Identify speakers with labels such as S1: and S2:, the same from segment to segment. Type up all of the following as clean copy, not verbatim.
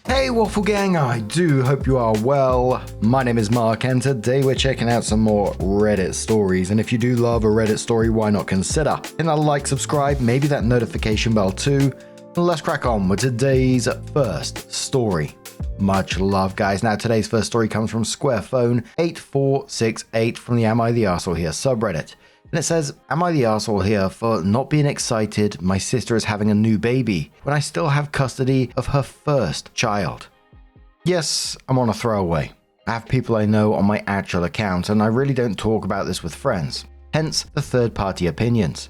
S1: Hey Waffle Gang, I do hope you are well. My name is Mark and today we're checking out some more Reddit stories, and if you do love a Reddit story, why not consider hitting that like, subscribe, maybe that notification bell too. And let's crack on with today's first story. Much love guys. Now today's first story comes from SquarePhone8468 from the Am I the Arsehole Here subreddit. And it says, am I the arsehole here for not being excited my sister is having a new baby when I still have custody of her first child? Yes, I'm on a throwaway. I have people I know on my actual account and I really don't talk about this with friends, hence the third party opinions.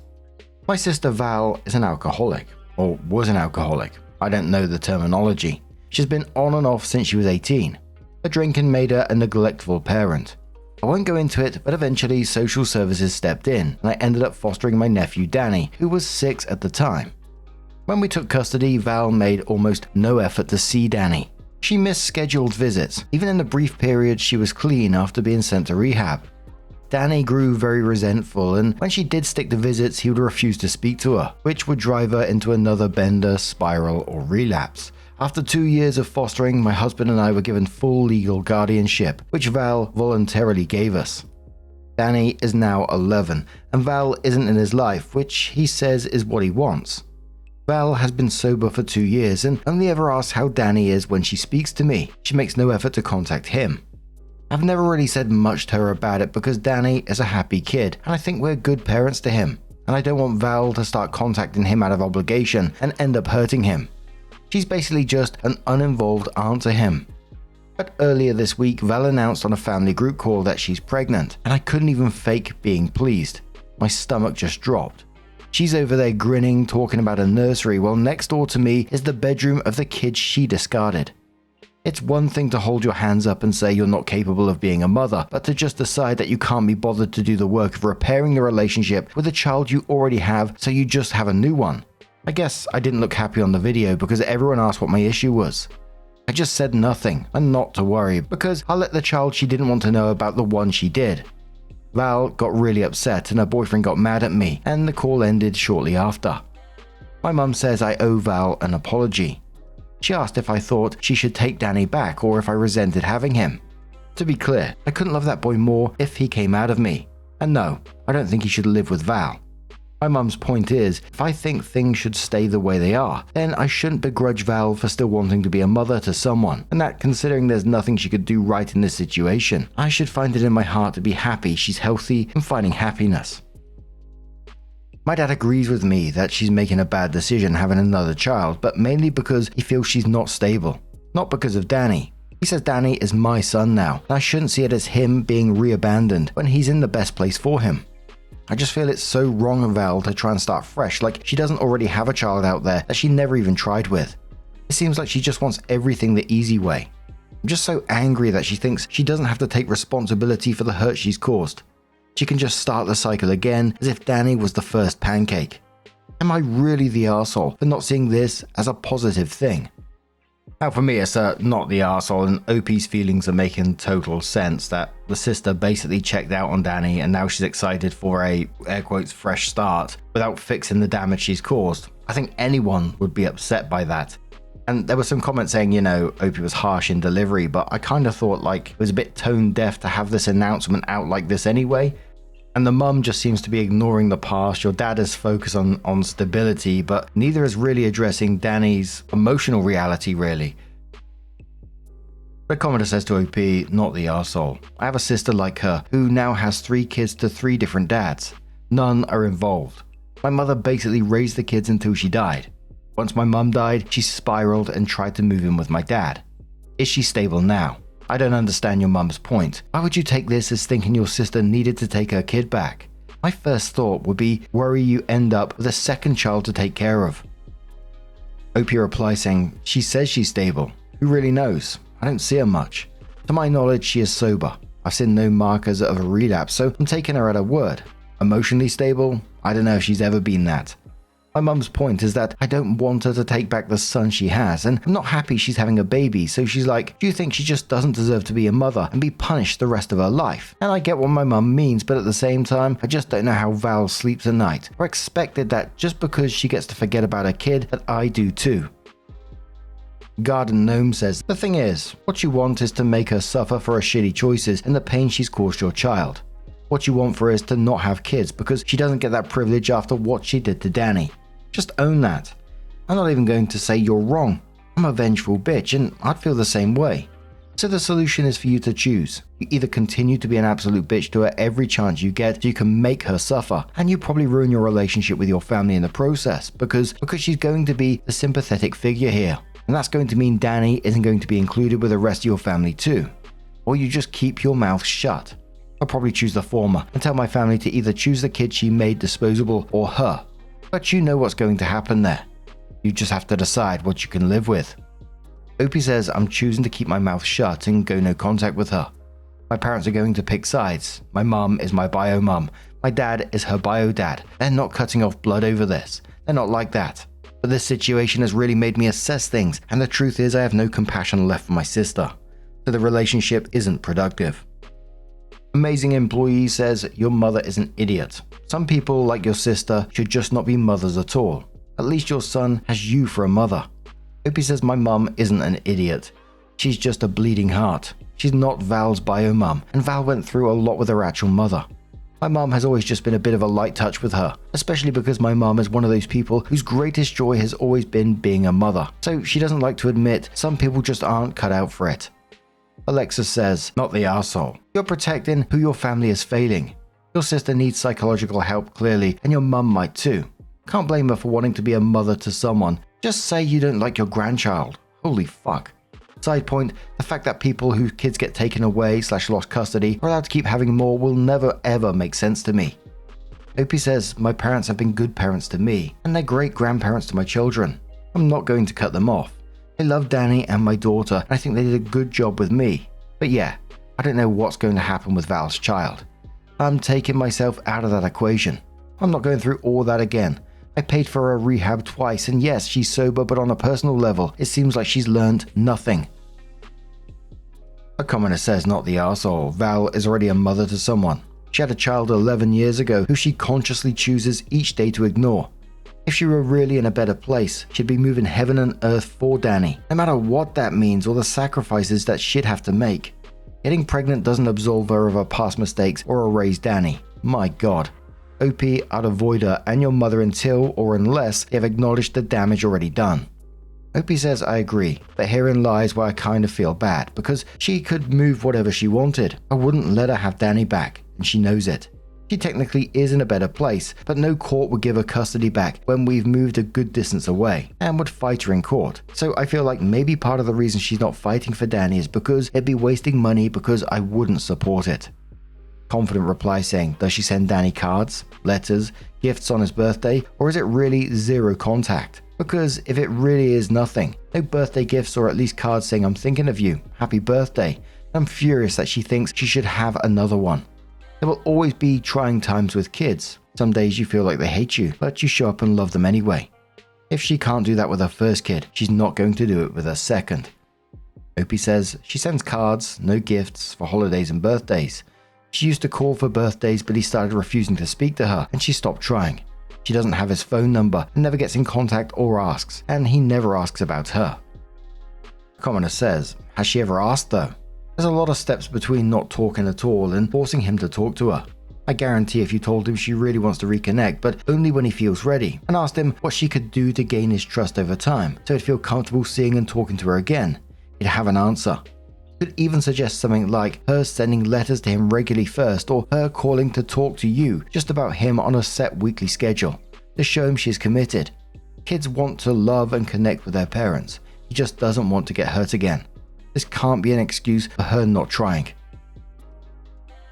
S1: My sister Val is an alcoholic, or was an alcoholic. I don't know the terminology. She's been on and off since she was 18. Her drinking made her a neglectful parent. I won't go into it, but eventually social services stepped in and I ended up fostering my nephew Danny, who was 6 at the time. When we took custody, Val made almost no effort to see Danny. She missed scheduled visits, even in the brief period she was clean after being sent to rehab. Danny grew very resentful, and when she did stick to visits, he would refuse to speak to her, which would drive her into another bender, spiral, or relapse. After 2 years of fostering, my husband and I were given full legal guardianship, which Val voluntarily gave us. Danny is now 11, and Val isn't in his life, which he says is what he wants. Val has been sober for 2 years and only ever asks how Danny is when she speaks to me. She makes no effort to contact him. I've never really said much to her about it because Danny is a happy kid, and I think we're good parents to him, and I don't want Val to start contacting him out of obligation and end up hurting him. She's basically just an uninvolved aunt to him. But earlier this week, Val announced on a family group call that she's pregnant, and I couldn't even fake being pleased. My stomach just dropped. She's over there grinning, talking about a nursery, while next door to me is the bedroom of the kid she discarded. It's one thing to hold your hands up and say you're not capable of being a mother, but to just decide that you can't be bothered to do the work of repairing the relationship with a child you already have, so you just have a new one. I guess I didn't look happy on the video because everyone asked what my issue was. I just said nothing and not to worry because I'll let the child she didn't want to know about the one she did. Val got really upset and her boyfriend got mad at me and the call ended shortly after. My mum says I owe Val an apology. She asked if I thought she should take Danny back or if I resented having him. To be clear, I couldn't love that boy more if he came out of me. And no, I don't think he should live with Val. My mum's point is, if I think things should stay the way they are, then I shouldn't begrudge Val for still wanting to be a mother to someone, and that considering there's nothing she could do right in this situation, I should find it in my heart to be happy she's healthy and finding happiness. My dad agrees with me that she's making a bad decision having another child, but mainly because he feels she's not stable, not because of Danny. He says Danny is my son now, and I shouldn't see it as him being re-abandoned when he's in the best place for him. I just feel it's so wrong of Val to try and start fresh, like she doesn't already have a child out there that she never even tried with. It seems like she just wants everything the easy way. I'm just so angry that she thinks she doesn't have to take responsibility for the hurt she's caused. She can just start the cycle again as if Danny was the first pancake. Am I really the arsehole for not seeing this as a positive thing? Now for me it's not the arsehole, and OP's feelings are making total sense that the sister basically checked out on Danny and now she's excited for a air quotes fresh start without fixing the damage she's caused. I think anyone would be upset by that. And there were some comments saying, OP was harsh in delivery, but I kind of thought like it was a bit tone deaf to have this announcement out like this anyway. And the mum just seems to be ignoring the past. Your dad is focused on stability, but neither is really addressing Danny's emotional reality, really. The commenter says to OP, not the arsehole. I have a sister like her, who now has 3 kids to 3 different dads. None are involved. My mother basically raised the kids until she died. Once my mum died, she spiraled and tried to move in with my dad. Is she stable now? I don't understand your mum's point. Why would you take this as thinking your sister needed to take her kid back? My first thought would be worry you end up with a second child to take care of. OP replies saying, she says she's stable. Who really knows? I don't see her much. To my knowledge, she is sober. I've seen no markers of a relapse, so I'm taking her at her word. Emotionally stable? I don't know if she's ever been that. My mum's point is that I don't want her to take back the son she has, and I'm not happy she's having a baby, so she's like, do you think she just doesn't deserve to be a mother and be punished the rest of her life? And I get what my mum means, but at the same time, I just don't know how Val sleeps at night, or expected that just because she gets to forget about her kid, that I do too. Garden Gnome says, the thing is, what you want is to make her suffer for her shitty choices and the pain she's caused your child. What you want for her is to not have kids because she doesn't get that privilege after what she did to Danny. Just own that. I'm not even going to say you're wrong. I'm a vengeful bitch and I'd feel the same way. So the solution is for you to choose. You either continue to be an absolute bitch to her every chance you get so you can make her suffer, and you probably ruin your relationship with your family in the process because she's going to be the sympathetic figure here. And that's going to mean Danny isn't going to be included with the rest of your family too. Or you just keep your mouth shut. I'll probably choose the former and tell my family to either choose the kid she made disposable or her. But you know what's going to happen there. You just have to decide what you can live with. Opie says, I'm choosing to keep my mouth shut and go no contact with her. My parents are going to pick sides. My mum is my bio mum. My dad is her bio dad. They're not cutting off blood over this. They're not like that. But this situation has really made me assess things, and the truth is I have no compassion left for my sister. So the relationship isn't productive. Amazing Employee says, your mother is an idiot. Some people, like your sister, should just not be mothers at all. At least your son has you for a mother. Opie says my mum isn't an idiot. She's just a bleeding heart. She's not Val's bio mum, and Val went through a lot with her actual mother. My mum has always just been a bit of a light touch with her, especially because my mum is one of those people whose greatest joy has always been being a mother, so she doesn't like to admit some people just aren't cut out for it. Alexa says, not the arsehole. You're protecting who your family is failing. Your sister needs psychological help clearly, and your mum might too. Can't blame her for wanting to be a mother to someone. Just say you don't like your grandchild. Holy fuck. Side point, the fact that people whose kids get taken away / lost custody are allowed to keep having more will never ever make sense to me. Opie says, my parents have been good parents to me, and they're great grandparents to my children. I'm not going to cut them off. I love Danny and my daughter, and I think they did a good job with me. But yeah, I don't know what's going to happen with Val's child. I'm taking myself out of that equation. I'm not going through all that again. I paid for her rehab twice, and yes, she's sober, but on a personal level, it seems like she's learned nothing. A commenter says, not the arsehole. Val is already a mother to someone. She had a child 11 years ago who she consciously chooses each day to ignore. If she were really in a better place, she'd be moving heaven and earth for Danny, no matter what that means or the sacrifices that she'd have to make. Getting pregnant doesn't absolve her of her past mistakes or erase Danny. My God. OP, I'd avoid her and your mother until or unless they have acknowledged the damage already done. OP says I agree, but herein lies where I kind of feel bad, because she could move whatever she wanted. I wouldn't let her have Danny back, and she knows it. She technically is in a better place, but no court would give her custody back when we've moved a good distance away, and would fight her in court. So I feel like maybe part of the reason she's not fighting for Danny is because it'd be wasting money because I wouldn't support it. Confident reply saying, does she send Danny cards, letters, gifts on his birthday, or is it really zero contact? Because if it really is nothing, no birthday gifts or at least cards saying I'm thinking of you, happy birthday, I'm furious that she thinks she should have another one. There will always be trying times with kids. Some days you feel like they hate you, but you show up and love them anyway. If she can't do that with her first kid, she's not going to do it with her second. Opie says she sends cards, no gifts for holidays and birthdays. She used to call for birthdays, but he started refusing to speak to her and she stopped trying. She doesn't have his phone number and never gets in contact or asks, and he never asks about her. The commenter says, has she ever asked though? There's a lot of steps between not talking at all and forcing him to talk to her. I guarantee if you told him she really wants to reconnect, but only when he feels ready, and asked him what she could do to gain his trust over time, so he'd feel comfortable seeing and talking to her again, he'd have an answer. Could even suggest something like her sending letters to him regularly first, or her calling to talk to you just about him on a set weekly schedule, to show him she's committed. Kids want to love and connect with their parents. He just doesn't want to get hurt again. This can't be an excuse for her not trying.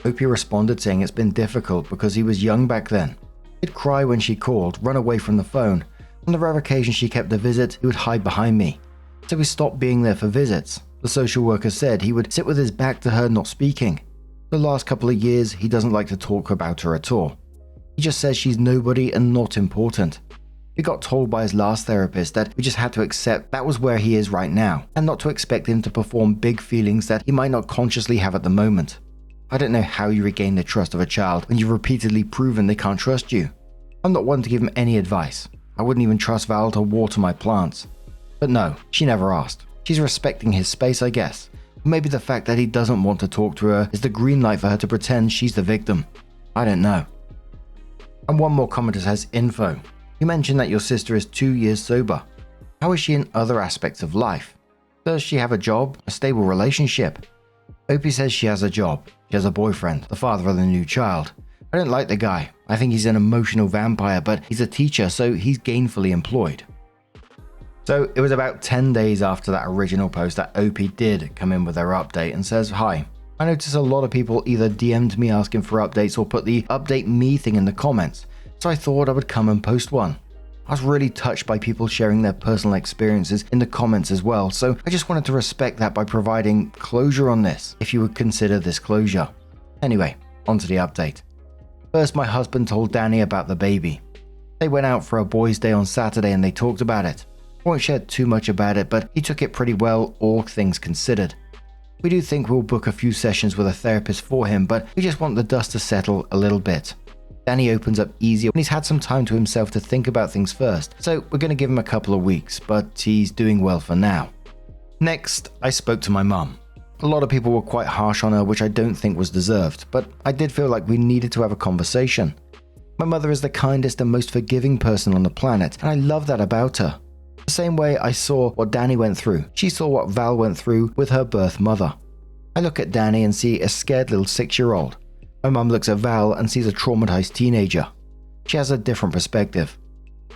S1: Opie responded saying it's been difficult because he was young back then. He'd cry when she called, run away from the phone. On the rare occasion she kept a visit, he would hide behind me. So he stopped being there for visits. The social worker said he would sit with his back to her, not speaking. The last couple of years, he doesn't like to talk about her at all. He just says she's nobody and not important. We got told by his last therapist that we just had to accept that was where he is right now, and not to expect him to perform big feelings that he might not consciously have at the moment. I don't know how you regain the trust of a child when you've repeatedly proven they can't trust you. I'm not one to give him any advice. I wouldn't even trust Val to water my plants. But no, she never asked. She's respecting his space, I guess. Or maybe the fact that he doesn't want to talk to her is the green light for her to pretend she's the victim. I don't know. And one more commenter says, info. You mentioned that your sister is 2 years sober. How is she in other aspects of life? Does she have a job, a stable relationship? Opie says she has a job. She has a boyfriend, the father of the new child. I don't like the guy. I think he's an emotional vampire, but he's a teacher, so he's gainfully employed. So it was about 10 days after that original post that Opie did come in with her update and says, hi. I noticed a lot of people either DM'd me asking for updates or put the update me thing in the comments, so I thought I would come and post one. I was really touched by people sharing their personal experiences in the comments as well, so I just wanted to respect that by providing closure on this, if you would consider this closure. Anyway, onto the update. First, my husband told Danny about the baby. They went out for a boys' day on Saturday and they talked about it. I won't share too much about it, but he took it pretty well, all things considered. We do think we'll book a few sessions with a therapist for him, but we just want the dust to settle a little bit. Danny opens up easier when he's had some time to himself to think about things first, so we're going to give him a couple of weeks, but he's doing well for now. Next, I spoke to my mum. A lot of people were quite harsh on her, which I don't think was deserved, but I did feel like we needed to have a conversation. My mother is the kindest and most forgiving person on the planet, and I love that about her. The same way I saw what Danny went through, she saw what Val went through with her birth mother. I look at Danny and see a scared little 6-year-old. My mum looks at Val and sees a traumatized teenager. She has a different perspective.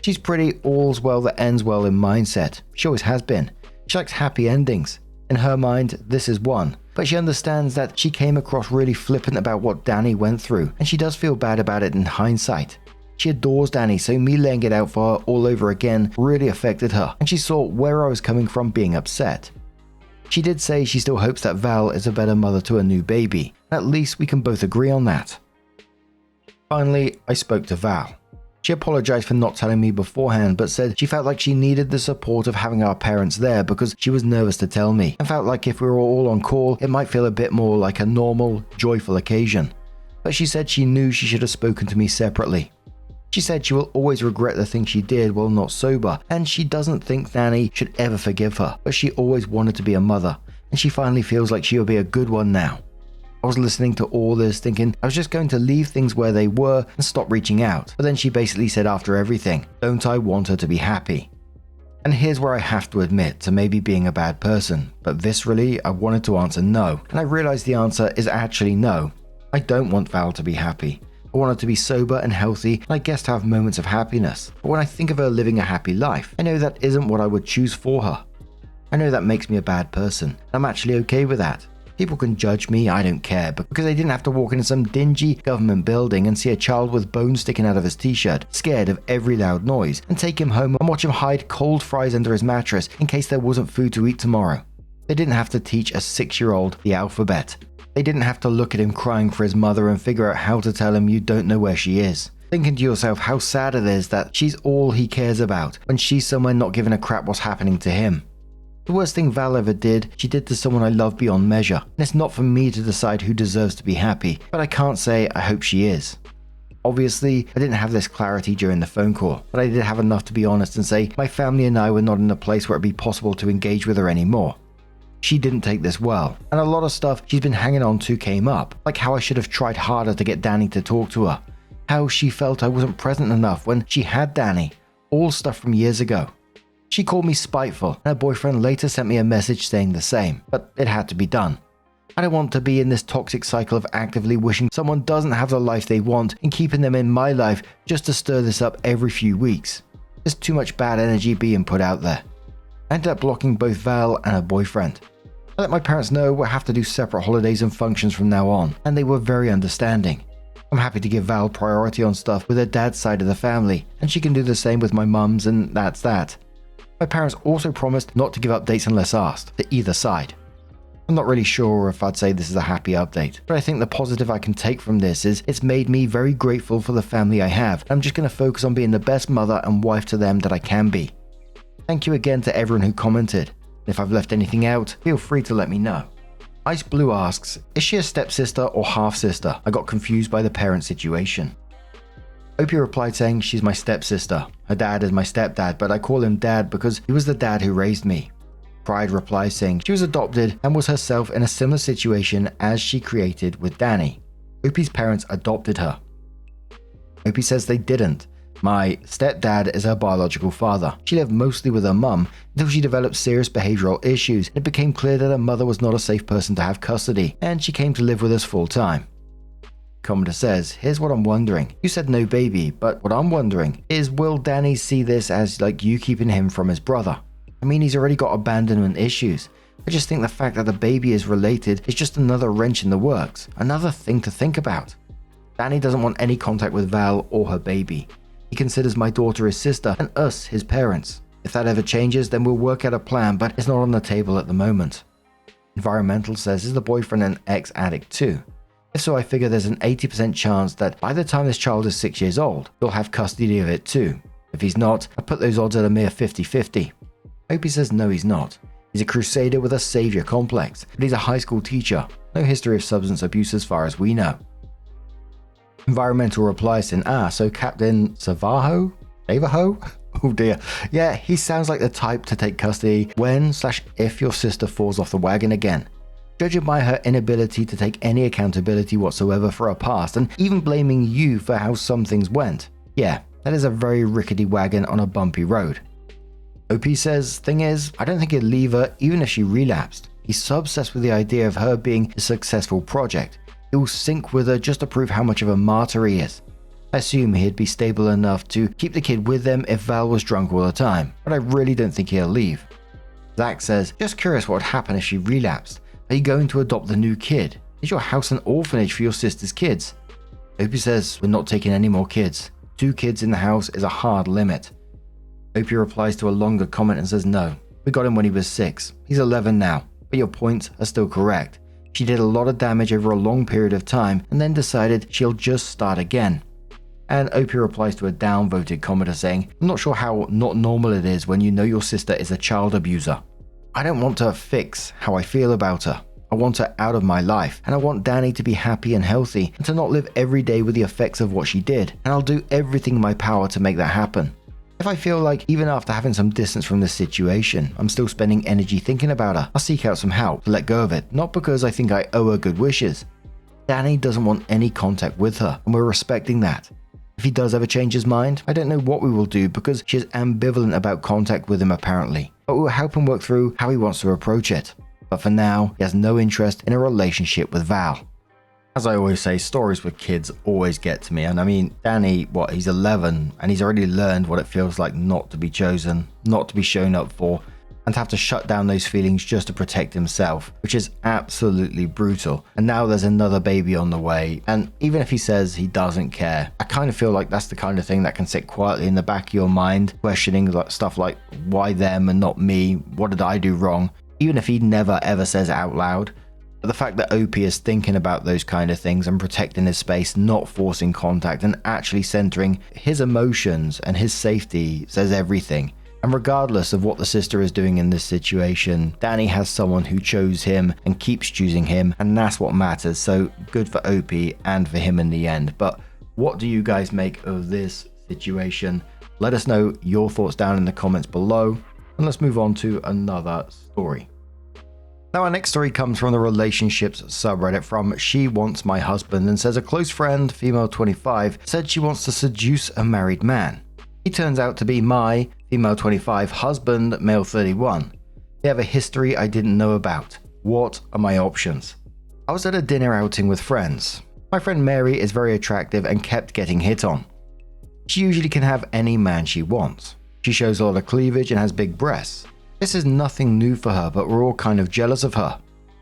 S1: She's pretty all's well that ends well in mindset. She always has been. She likes happy endings. In her mind, this is one. But she understands that she came across really flippant about what Danny went through, and she does feel bad about it in hindsight. She adores Danny, so me laying it out for her all over again really affected her, and she saw where I was coming from being upset. She did say she still hopes that Val is a better mother to a new baby. At least we can both agree on that. Finally, I spoke to Val. She apologized for not telling me beforehand, but said she felt like she needed the support of having our parents there because she was nervous to tell me, and felt like if we were all on call, it might feel a bit more like a normal, joyful occasion. But she said she knew she should have spoken to me separately. She said she will always regret the things she did while not sober, and she doesn't think Danny should ever forgive her, but she always wanted to be a mother, and she finally feels like she'll be a good one now. I was listening to all this thinking I was just going to leave things where they were and stop reaching out, but then she basically said after everything, don't I want her to be happy? And here's where I have to admit to maybe being a bad person, but viscerally I wanted to answer no, and I realized the answer is actually no. I don't want Val to be happy. I want her to be sober and healthy, and I guess to have moments of happiness. But when I think of her living a happy life, I know that isn't what I would choose for her. I know that makes me a bad person. I'm actually okay with that. People can judge me, I don't care, but because I didn't have to walk into some dingy government building and see a child with bones sticking out of his t-shirt, scared of every loud noise, and take him home and watch him hide cold fries under his mattress in case there wasn't food to eat tomorrow. They didn't have to teach a 6-year-old the alphabet. They didn't have to look at him crying for his mother and figure out how to tell him you don't know where she is. Thinking to yourself how sad it is that she's all he cares about when she's somewhere not giving a crap what's happening to him. The worst thing Val ever did, she did to someone I love beyond measure, and it's not for me to decide who deserves to be happy, but I can't say I hope she is. Obviously, I didn't have this clarity during the phone call, but I did have enough to be honest and say my family and I were not in a place where it'd be possible to engage with her anymore. She didn't take this well, and a lot of stuff she's been hanging on to came up, like how I should have tried harder to get Danny to talk to her, how she felt I wasn't present enough when she had Danny, all stuff from years ago. She called me spiteful, and her boyfriend later sent me a message saying the same, but it had to be done. I don't want to be in this toxic cycle of actively wishing someone doesn't have the life they want and keeping them in my life just to stir this up every few weeks. There's too much bad energy being put out there. I ended up blocking both Val and her boyfriend. I let my parents know we'll have to do separate holidays and functions from now on, and they were very understanding. I'm happy to give Val priority on stuff with her dad's side of the family, and she can do the same with my mum's, and that's that. My parents also promised not to give updates unless asked, to either side. I'm not really sure if I'd say this is a happy update, but I think the positive I can take from this is it's made me very grateful for the family I have, and I'm just going to focus on being the best mother and wife to them that I can be. Thank you again to everyone who commented. If I've left anything out, feel free to let me know. Ice Blue asks, is she a stepsister or half-sister? I got confused by the parent situation. Opie replied saying she's my stepsister. Her dad is my stepdad, but I call him dad because he was the dad who raised me. Pride replies saying she was adopted and was herself in a similar situation as she created with Danny. Opie's parents adopted her. Opie says they didn't. My stepdad is her biological father. She lived mostly with her mum until she developed serious behavioral issues and it became clear that her mother was not a safe person to have custody, and she came to live with us full time. Commenter says, here's what I'm wondering. You said no baby, but what I'm wondering is, will Danny see this as like you keeping him from his brother? I mean, he's already got abandonment issues. I just think the fact that the baby is related is just another wrench in the works, another thing to think about. Danny doesn't want any contact with Val or her baby. He considers my daughter his sister and us his parents. If that ever changes, then we'll work out a plan, but it's not on the table at the moment. Environmental says, is the boyfriend an ex-addict too? If so, I figure there's an 80% chance that by the time this child is 6 years old, you'll have custody of it too. If he's not, I put those odds at a mere 50-50. Opie says no, he's not. He's a crusader with a savior complex, but he's a high school teacher. No history of substance abuse as far as we know. Environmental replies in, so Captain Navajo? Oh dear. Yeah, he sounds like the type to take custody when/if your sister falls off the wagon again. Judging by her inability to take any accountability whatsoever for her past and even blaming you for how some things went. Yeah, that is a very rickety wagon on a bumpy road. OP says, thing is, I don't think he'd leave her even if she relapsed. He's so obsessed with the idea of her being a successful project. He'll sink with her just to prove how much of a martyr he is. I assume he'd be stable enough to keep the kid with them if Val was drunk all the time, but I really don't think he'll leave. Zach says, just curious what would happen if she relapsed. Are you going to adopt the new kid? Is your house an orphanage for your sister's kids? Opie says, we're not taking any more kids. 2 kids in the house is a hard limit. Opie replies to a longer comment and says, no, we got him when he was 6. He's 11 now, but your points are still correct. She did a lot of damage over a long period of time and then decided she'll just start again. And Opie replies to a downvoted commenter saying, I'm not sure how not normal it is when you know your sister is a child abuser. I don't want to fix how I feel about her. I want her out of my life, and I want Danny to be happy and healthy and to not live every day with the effects of what she did, and I'll do everything in my power to make that happen. If I feel like even after having some distance from this situation, I'm still spending energy thinking about her, I'll seek out some help to let go of it, not because I think I owe her good wishes. Danny doesn't want any contact with her, and we're respecting that. If he does ever change his mind, I don't know what we will do because she is ambivalent about contact with him apparently, but we will help him work through how he wants to approach it. But for now, he has no interest in a relationship with Val. As I always say, stories with kids always get to me, and I mean, Danny, he's 11, and he's already learned what it feels like not to be chosen, not to be shown up for, and to have to shut down those feelings just to protect himself, which is absolutely brutal. And now there's another baby on the way, and even if he says he doesn't care, I kind of feel like that's the kind of thing that can sit quietly in the back of your mind, questioning stuff like, why them and not me? What did I do wrong? Even if he never ever says it out loud. But the fact that OP is thinking about those kind of things and protecting his space, not forcing contact, and actually centering his emotions and his safety says everything. And regardless of what the sister is doing in this situation, Danny has someone who chose him and keeps choosing him, and that's what matters. So good for OP and for him in the end. But what do you guys make of this situation? Let us know your thoughts down in the comments below, and let's move on to another story. Now our next story comes from the relationships subreddit from She Wants My Husband, and says a close friend, female 25, said she wants to seduce a married man. He turns out to be my, female 25, husband, male 31. They have a history I didn't know about. What are my options? I was at a dinner outing with friends. My friend Mary is very attractive and kept getting hit on. She usually can have any man she wants. She shows a lot of cleavage and has big breasts. This is nothing new for her, but we're all kind of jealous of her.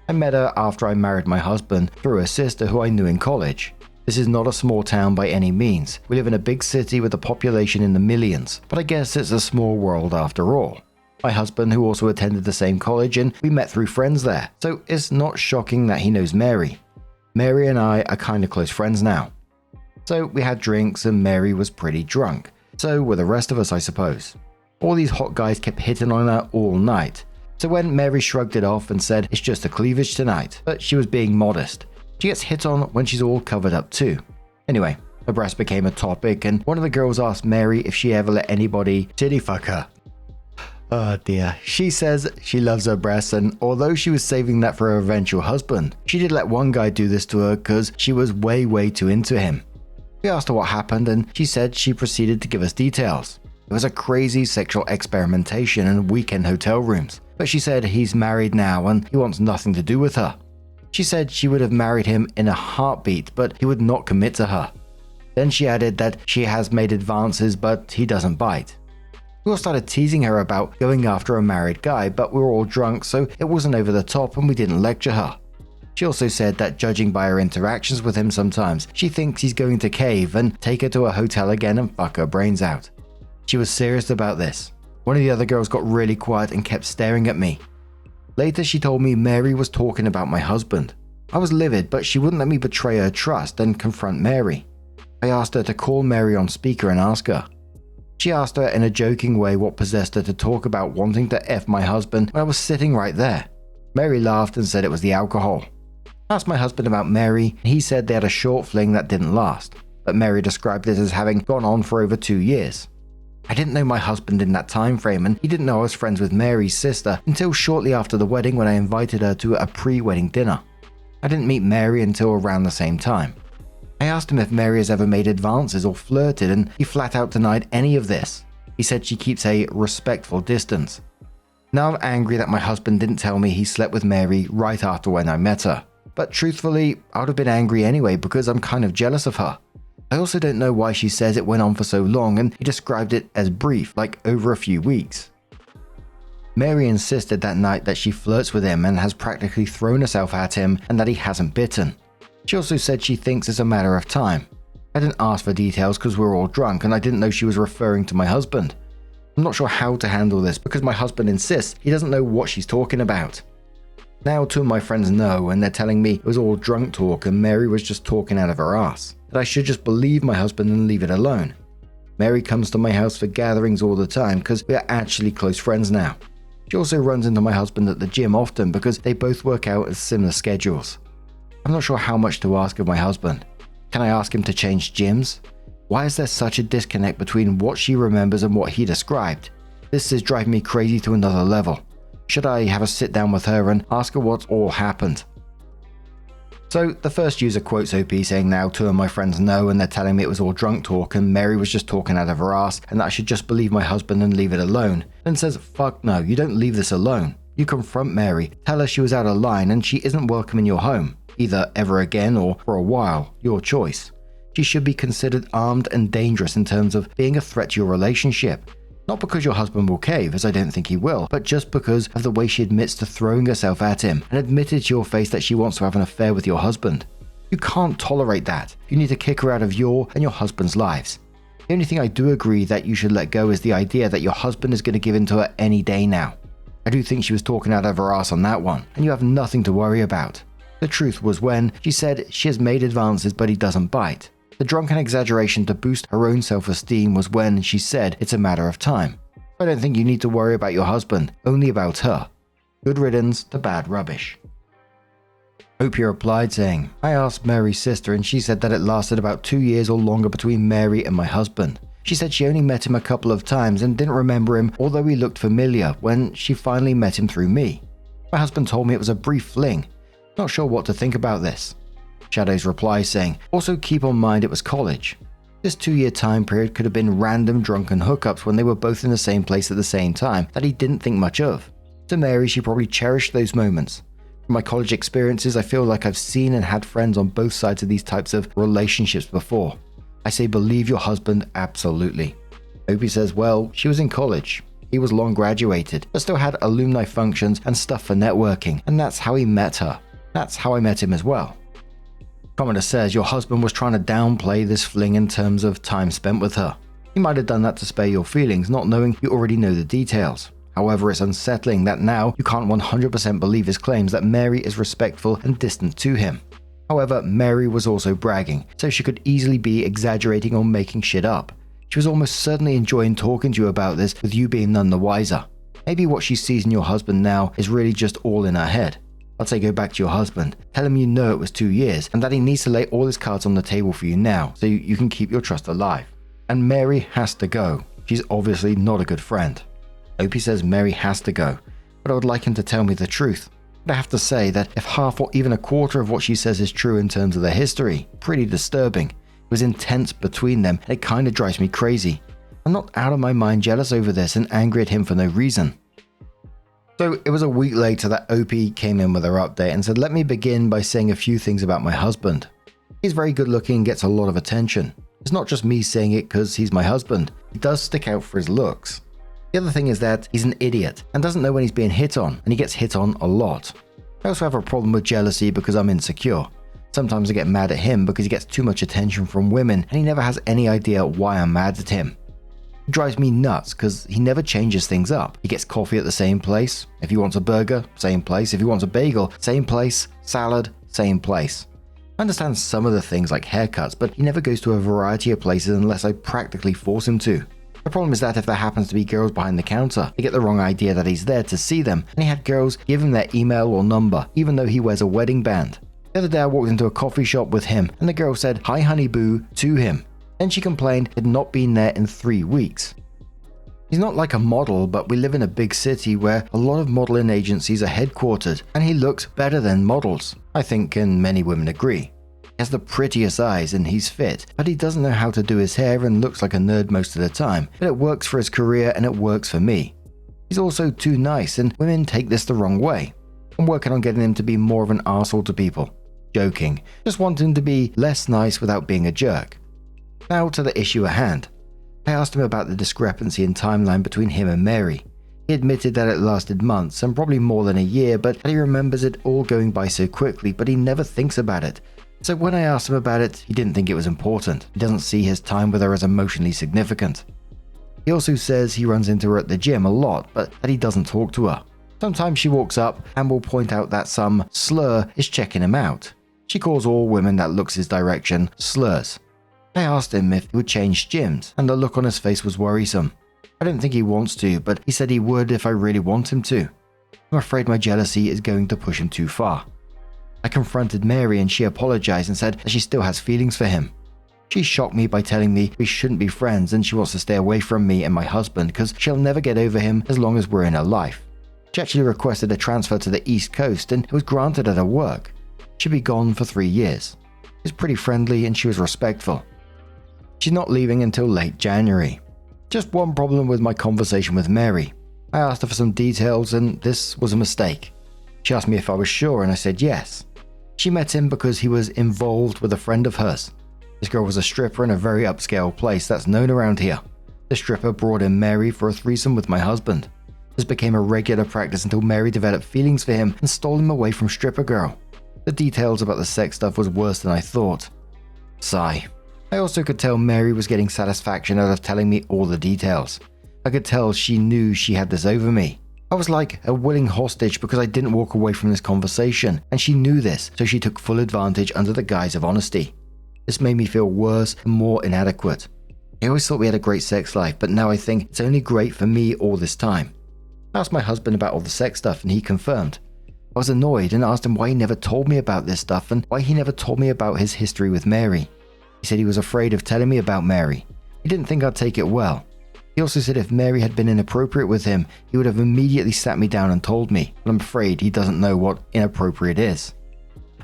S1: I met her after I married my husband through her sister who I knew in college. This is not a small town by any means. We live in a big city with a population in the millions, but I guess it's a small world after all. My husband, who also attended the same college, and we met through friends there, so it's not shocking that he knows Mary. Mary and I are kind of close friends now. So we had drinks and Mary was pretty drunk. So were the rest of us, I suppose. All these hot guys kept hitting on her all night. So when Mary shrugged it off and said it's just a cleavage tonight, but she was being modest. She gets hit on when she's all covered up too. Anyway, her breast became a topic, and one of the girls asked Mary if she ever let anybody titty fuck her. Oh dear. She says she loves her breasts, and although she was saving that for her eventual husband, she did let one guy do this to her because she was way too into him. We asked her what happened, and she said she proceeded to give us details. It was a crazy sexual experimentation in weekend hotel rooms, but she said he's married now and he wants nothing to do with her. She said she would have married him in a heartbeat, but he would not commit to her. Then she added that she has made advances, but he doesn't bite. We all started teasing her about going after a married guy, but we were all drunk, so it wasn't over the top and we didn't lecture her. She also said that judging by her interactions with him sometimes, she thinks he's going to cave and take her to a hotel again and fuck her brains out. She was serious about this. One of the other girls got really quiet and kept staring at me. Later she told me Mary was talking about my husband. I was livid, but she wouldn't let me betray her trust and confront Mary. I asked her to call Mary on speaker and ask her. She asked her in a joking way what possessed her to talk about wanting to F my husband when I was sitting right there. Mary laughed and said it was the alcohol. I asked my husband about Mary, and he said they had a short fling that didn't last, but Mary described it as having gone on for over 2 years. I didn't know my husband in that time frame, and he didn't know I was friends with Mary's sister until shortly after the wedding when I invited her to a pre-wedding dinner. I didn't meet Mary until around the same time. I asked him if Mary has ever made advances or flirted, and he flat out denied any of this. He said she keeps a respectful distance. Now I'm angry that my husband didn't tell me he slept with Mary right after when I met her. But truthfully, I would have been angry anyway because I'm kind of jealous of her. I also don't know why she says it went on for so long, and he described it as brief, like over a few weeks. Mary insisted that night that she flirts with him and has practically thrown herself at him and that he hasn't bitten. She also said she thinks it's a matter of time. I didn't ask for details because we were all drunk and I didn't know she was referring to my husband. I'm not sure how to handle this because my husband insists he doesn't know what she's talking about. Now 2 of my friends know and they're telling me it was all drunk talk and Mary was just talking out of her ass, that I should just believe my husband and leave it alone. Mary comes to my house for gatherings all the time because we are actually close friends now. She also runs into my husband at the gym often because they both work out at similar schedules. I'm not sure how much to ask of my husband. Can I ask him to change gyms? Why is there such a disconnect between what she remembers and what he described? This is driving me crazy to another level. Should I have a sit down with her and ask her what all happened? So the first user quotes OP saying now 2 of my friends know and they're telling me it was all drunk talk and Mary was just talking out of her ass and that I should just believe my husband and leave it alone. Then says, fuck no, you don't leave this alone. You confront Mary, tell her she was out of line and she isn't welcome in your home, either ever again or for a while, your choice. She should be considered armed and dangerous in terms of being a threat to your relationship. Not because your husband will cave, as I don't think he will, but just because of the way she admits to throwing herself at him and admitted to your face that she wants to have an affair with your husband. You can't tolerate that. You need to kick her out of your and your husband's lives. The only thing I do agree that you should let go is the idea that your husband is going to give in to her any day now. I do think she was talking out of her ass on that one, and you have nothing to worry about. The truth was when she said she has made advances but he doesn't bite. The drunken exaggeration to boost her own self-esteem was when she said it's a matter of time. I don't think you need to worry about your husband, only about her. Good riddance to bad rubbish. Opie replied saying, I asked Mary's sister and she said that it lasted about 2 years or longer between Mary and my husband. She said she only met him a couple of times and didn't remember him although he looked familiar when she finally met him through me. My husband told me it was a brief fling. Not sure what to think about this. Shadow's reply saying, also keep on mind it was college. This 2-year time period could have been random drunken hookups when they were both in the same place at the same time that he didn't think much of. To Mary, she probably cherished those moments. From my college experiences, I feel like I've seen and had friends on both sides of these types of relationships before. I say believe your husband absolutely. Opie says, well, she was in college. He was long graduated, but still had alumni functions and stuff for networking, and that's how he met her. That's how I met him as well. Commenter says your husband was trying to downplay this fling in terms of time spent with her. He might have done that to spare your feelings, not knowing you already know the details. However, it's unsettling that now you can't 100% believe his claims that Mary is respectful and distant to him. However, Mary was also bragging, so she could easily be exaggerating or making shit up. She was almost certainly enjoying talking to you about this with you being none the wiser. Maybe what she sees in your husband now is really just all in her head. I'd say go back to your husband, tell him you know it was 2 years and that he needs to lay all his cards on the table for you now so you can keep your trust alive. And Mary has to go. She's obviously not a good friend. Opie says Mary has to go, but I would like him to tell me the truth. But I have to say that if half or even a quarter of what she says is true in terms of their history, pretty disturbing. It was intense between them and it kinda drives me crazy. I'm not out of my mind jealous over this and angry at him for no reason. So it was a week later that Opie came in with her update and said, let me begin by saying a few things about my husband. He's very good looking and gets a lot of attention. It's not just me saying it because he's my husband. He does stick out for his looks. The other thing is that he's an idiot and doesn't know when he's being hit on, and he gets hit on a lot. I also have a problem with jealousy because I'm insecure. Sometimes I get mad at him because he gets too much attention from women and he never has any idea why I'm mad at him. It drives me nuts because he never changes things up. He gets coffee at the same place. If he wants a burger, same place. If he wants a bagel, same place. Salad, same place. I understand some of the things like haircuts, but he never goes to a variety of places unless I practically force him to. The problem is that if there happens to be girls behind the counter, they get the wrong idea that he's there to see them, and he had girls give him their email or number, even though he wears a wedding band. The other day I walked into a coffee shop with him, and the girl said, "Hi honey boo," to him. Then she complained he'd not been there in 3 weeks. He's not like a model, but we live in a big city where a lot of modeling agencies are headquartered, and he looks better than models, I think, and many women agree. He has the prettiest eyes and he's fit, but he doesn't know how to do his hair and looks like a nerd most of the time, but it works for his career and it works for me. He's also too nice and women take this the wrong way. I'm working on getting him to be more of an arsehole to people. Joking, just want him to be less nice without being a jerk. Now to the issue at hand. I asked him about the discrepancy in timeline between him and Mary. He admitted that it lasted months and probably more than a year, but that he remembers it all going by so quickly, but he never thinks about it. So when I asked him about it, he didn't think it was important. He doesn't see his time with her as emotionally significant. He also says he runs into her at the gym a lot, but that he doesn't talk to her. Sometimes she walks up and will point out that some slur is checking him out. She calls all women that looks his direction slurs. I asked him if he would change gyms, and the look on his face was worrisome. I don't think he wants to, but he said he would if I really want him to. I'm afraid my jealousy is going to push him too far. I confronted Mary and she apologized and said that she still has feelings for him. She shocked me by telling me we shouldn't be friends and she wants to stay away from me and my husband because she'll never get over him as long as we're in her life. She actually requested a transfer to the East Coast and it was granted at her work. She'd be gone for 3 years. She was pretty friendly and she was respectful. She's not leaving until late January. Just one problem with my conversation with Mary. I asked her for some details and this was a mistake. She asked me if I was sure and I said yes. She met him because he was involved with a friend of hers. This girl was a stripper in a very upscale place that's known around here. The stripper brought in Mary for a threesome with my husband. This became a regular practice until Mary developed feelings for him and stole him away from stripper girl. The details about the sex stuff was worse than I thought. Sigh. I also could tell Mary was getting satisfaction out of telling me all the details. I could tell she knew she had this over me. I was like a willing hostage because I didn't walk away from this conversation, and she knew this, so she took full advantage under the guise of honesty. This made me feel worse and more inadequate. I always thought we had a great sex life, but now I think it's only great for me all this time. I asked my husband about all the sex stuff and he confirmed. I was annoyed and asked him why he never told me about this stuff and why he never told me about his history with Mary. He said he was afraid of telling me about Mary. He didn't think I'd take it well. He also said if Mary had been inappropriate with him, he would have immediately sat me down and told me, but I'm afraid he doesn't know what inappropriate is.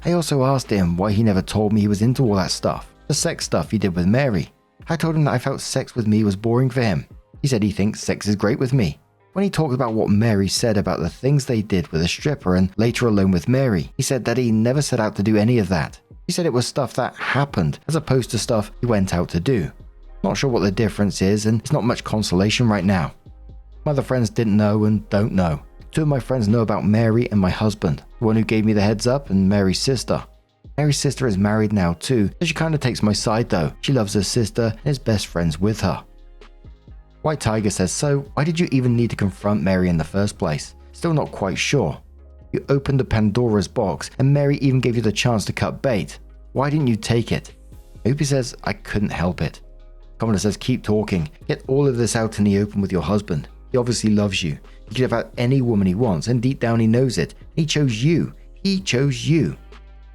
S1: I also asked him why he never told me he was into all that stuff, the sex stuff he did with Mary. I told him that I felt sex with me was boring for him. He said he thinks sex is great with me. When he talked about what Mary said about the things they did with a stripper and later alone with Mary, he said that he never set out to do any of that. He said it was stuff that happened as opposed to stuff he went out to do. Not sure what the difference is and it's not much consolation right now. My other friends didn't know and don't know. 2 of my friends know about Mary and my husband, the one who gave me the heads up and Mary's sister. Mary's sister is married now too, so she kind of takes my side though. She loves her sister and is best friends with her. White Tiger says, so why did you even need to confront Mary in the first place? Still not quite sure. You opened the Pandora's box and Mary even gave you the chance to cut bait. Why didn't you take it? Opie says, I couldn't help it. Commoner says, keep talking. Get all of this out in the open with your husband. He obviously loves you. He could have had any woman he wants and deep down he knows it. He chose you. He chose you.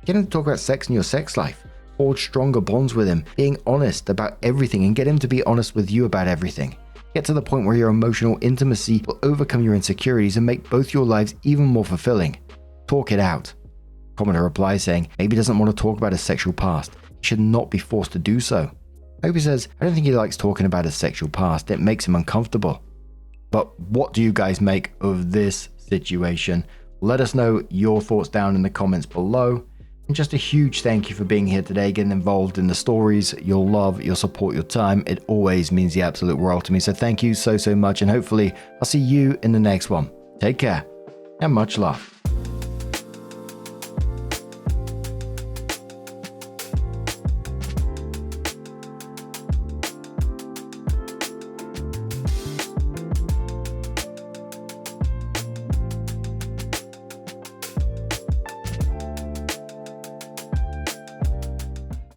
S1: Get him to talk about sex in your sex life. Forge stronger bonds with him, being honest about everything and get him to be honest with you about everything. Get to the point where your emotional intimacy will overcome your insecurities and make both your lives even more fulfilling. Talk it out. Commenter replies saying maybe he doesn't want to talk about his sexual past. He should not be forced to do so. Obi says, I don't think he likes talking about his sexual past. It makes him uncomfortable. But what do you guys make of this situation? Let us know your thoughts down in the comments below. And just a huge thank you for being here today, getting involved in the stories, your love, your support, your time. It always means the absolute world to me. So thank you so much. And hopefully I'll see you in the next one. Take care and much love.